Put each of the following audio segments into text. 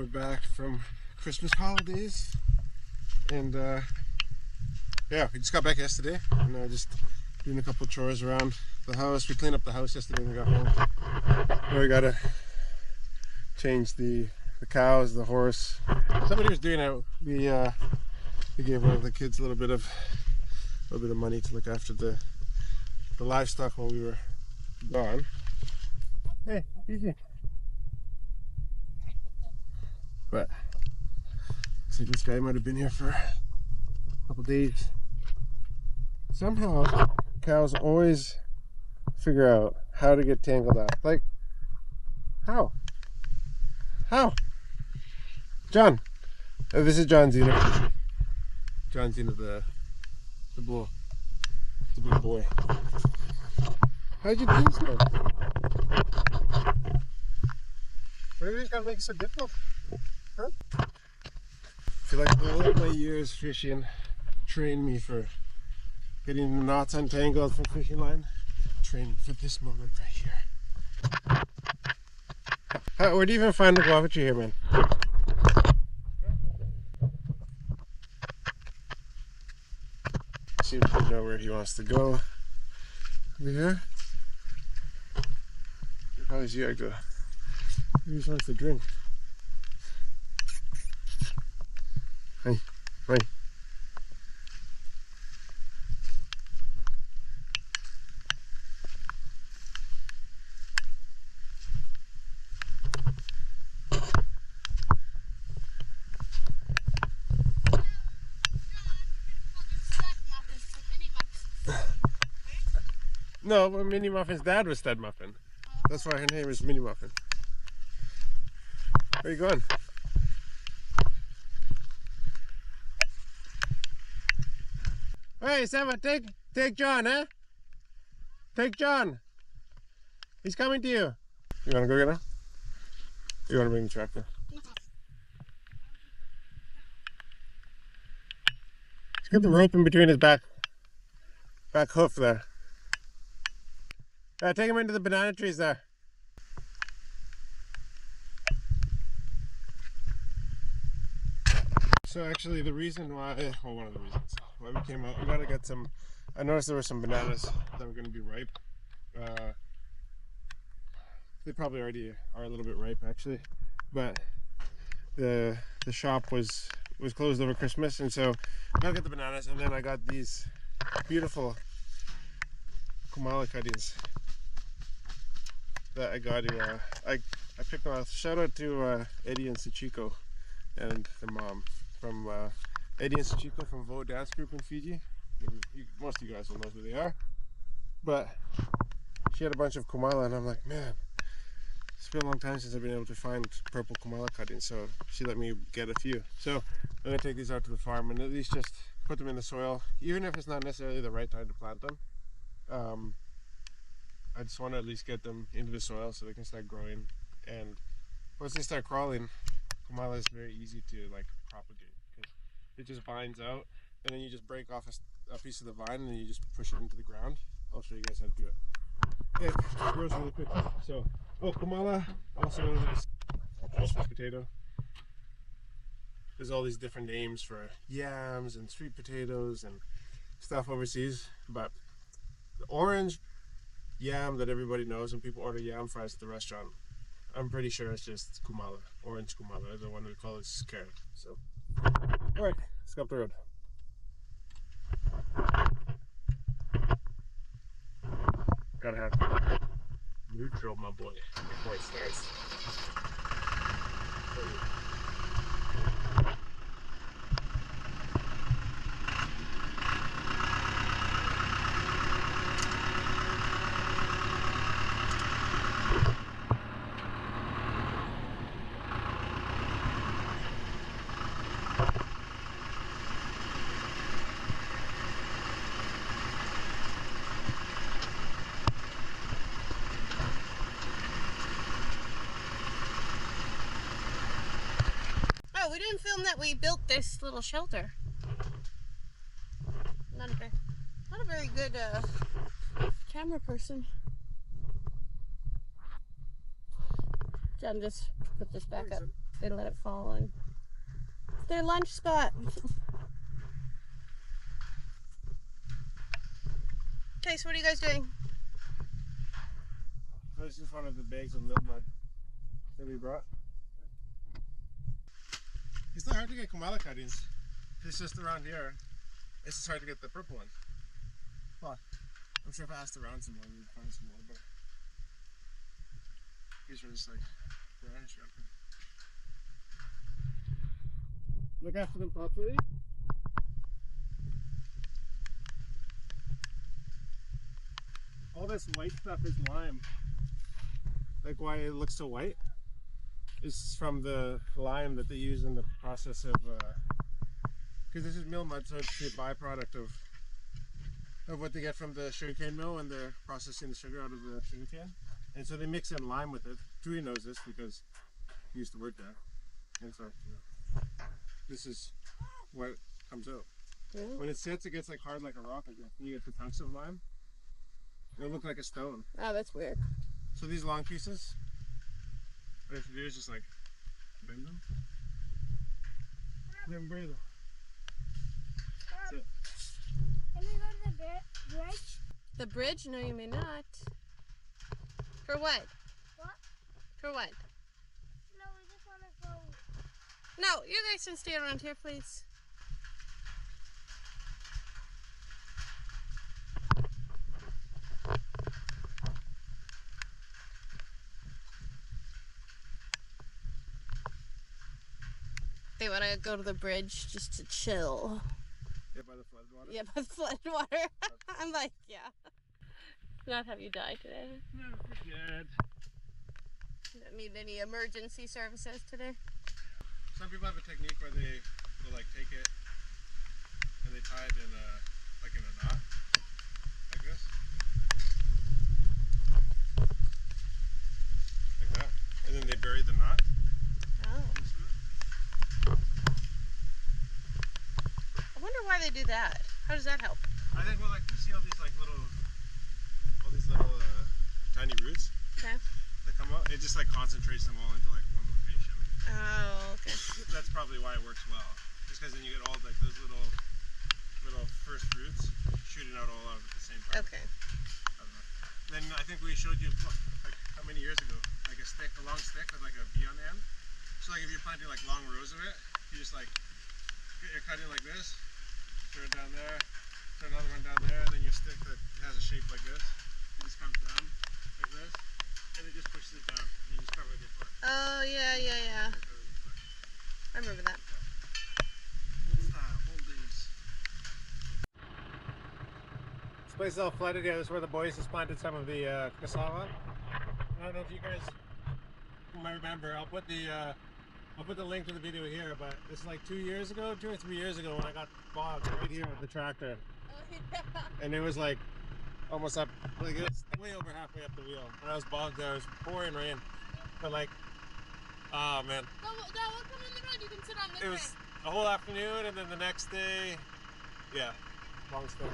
we're back from Christmas holidays, and yeah, we just got back yesterday, and just doing a couple chores around the house. We cleaned up the house yesterday when we got home. Now we gotta change the cows, the horse. Somebody was doing it. We gave one of the kids a little bit of money to look after the livestock while we were gone. Hey, easy. But see, this guy might have been here for a couple days. Somehow cows always figure out how to get tangled up. Like, how? John, this is John Zena. John Zena, the bull, the big boy. How'd you do so? What are these guys make it so difficult? Huh? I feel like all of my years fishing trained me for getting the knots untangled from fishing line. Training for this moment right here. Where do you even find the guava tree here, man? Seems to know where he wants to go. Over here. How does you go? He just wants to drink. Hi. No, Minnie Muffin's dad was Stud Muffin. That's why her name is Minnie Muffin. Where are you going? Hey, Seba, take John, eh? Take John. He's coming to you. You want to go get him? You want to bring the tractor? He's got the rope in between his back hoof there. Take him into the banana trees there. So actually the reason why, well, one of the reasons why we came out, we gotta get some, I noticed there were some bananas that were gonna be ripe. They probably already are a little bit ripe actually, but the shop was closed over Christmas, and so I gotta get the bananas, and then I got these beautiful kumala cuttings that I got here. I picked them out. Shout out to Eddie and Sachiko and their mom from Eddie and Sachiko from Vo Dance Group in Fiji. Most of you guys will know who they are. But she had a bunch of kumala, and I'm like, man, it's been a long time since I've been able to find purple kumala cuttings, so she let me get a few. So I'm gonna take these out to the farm and at least just put them in the soil, even if it's not necessarily the right time to plant them. I just want to at least get them into the soil so they can start growing, and once they start crawling, kumala is very easy to like propagate because it just vines out, and then you just break off a piece of the vine and then you just push it into the ground. I'll show you guys how to do it. It grows really quick. So, kumala, also known as Christmas potato. There's all these different names for yams and sweet potatoes and stuff overseas, but the orange yam that everybody knows when people order yam fries at the restaurant, I'm pretty sure it's just kumala, orange kumala. The one we call it carrot. So, all right, let's go up the road. Gotta have neutral, my boy, before it starts. We didn't film that we built this little shelter. Not a very good camera person. John, just put this back up. They let it fall on. It's their lunch spot. Okay, so what are you guys doing? This is one of the bags of milk mud that we brought. It's not hard to get Kamala cuttings. It's just around here. It's just hard to get the purple one. Well, I'm sure if I asked around some more, we'd find some more, but these are just like brownish wrapping. Look after them properly. All this white stuff is lime. Like why it looks so white is from the lime that they use in the process of, because this is mill mud, so it's the byproduct of what they get from the sugarcane mill when they're processing the sugar out of the sugarcane. And so they mix in lime with it. Tui knows this because he used to work there. And so, you know, this is what comes out. Really? When it sits, it gets like hard like a rock again. You get the chunks of lime. It'll look like a stone. Oh, that's weird. So these long pieces, what you have to do is just like bend them. Then breathe them. That's it. Can we go to the bridge? The bridge? No, you may not. For what? What? For what? No, we just want to go. No, you guys can stay around here, please. They want to go to the bridge just to chill. Yeah, by the flood water? Yeah, by the flood water. I'm like, yeah. Not have you die today. No, we're good. You don't need any emergency services today. Some people have a technique where they will like take it and they tie it in a knot, like this. Like that. And then they bury the knot. Oh. I wonder why they do that. How does that help? I think, well, like, you see all these little tiny roots Okay. that come out. It just like concentrates them all into like one location. Oh, okay. That's probably why it works well. Just because then you get all like those little first roots shooting out all out at the same time. Okay. I don't know. Then I think we showed you like how many years ago, like a long stick with like a bee on the end. So like if you're planting like long rows of it, you just like you're cutting like this, throw it down there, throw another one down there, and then your stick that has a shape like this, it just comes down like this, and it just pushes it down. And you just cover it with your foot. Oh, yeah. I remember that. Old style, old days. This place is all flooded here. This is where the boys just planted some of the cassava. I don't know if you guys might remember. I'll put the link to the video here, but it's like 2 or 3 years ago when I got bogged right here with the tractor. Oh, yeah. And it was like almost up, like it was way over halfway up the wheel. When I was bogged there, it was pouring rain. But like, oh man. No, we'll come on the road. You can sit on this It was a whole afternoon, and then the next day, yeah, long story.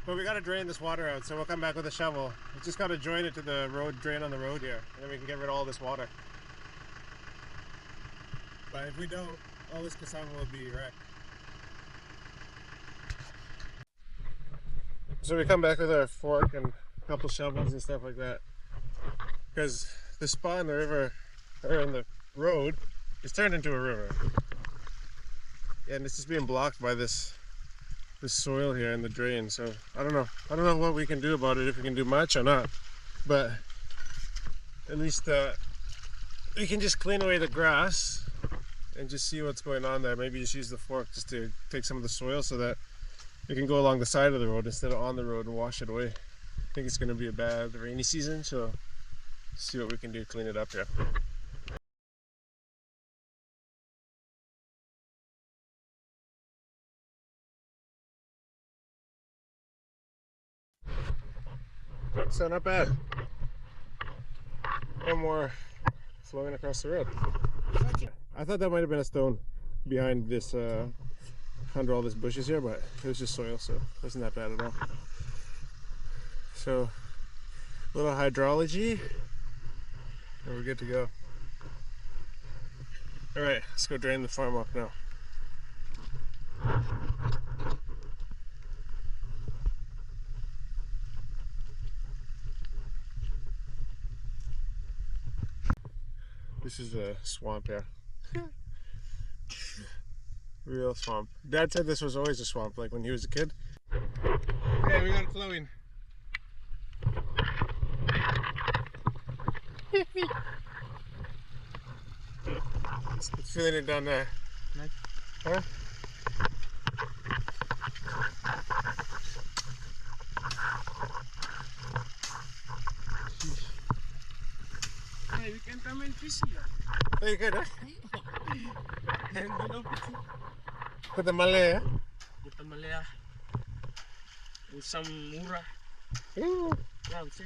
But we gotta drain this water out, so we'll come back with a shovel. We just gotta join it to the road, drain on the road here, and then we can get rid of all this water. But if we don't, all this cassava will be wrecked. So we come back with our fork and a couple shovels and stuff like that, because the spot in the river, or in the road, is turned into a river, and it's just being blocked by this soil here in the drain. So I don't know what we can do about it, if we can do much or not, but at least we can just clean away the grass and just see what's going on there. Maybe just use the fork just to take some of the soil so that it can go along the side of the road instead of on the road and wash it away. I think it's going to be a bad rainy season, so see what we can do to clean it up here. So not bad. No more flowing across the road. I thought that might have been a stone behind this, under all these bushes here, but it was just soil, so it wasn't that bad at all. So, a little hydrology, and we're good to go. Alright, let's go drain the farm off now. This is a swamp, yeah. Real swamp. Dad said this was always a swamp, like when he was a kid. Okay, we got it flowing. It's feeling it down there. Nice. Huh? Hey, we can come and fish here. Oh, you good, huh? And you know, Put the Malay, huh? with some mura. Ooh. Yeah, I would say.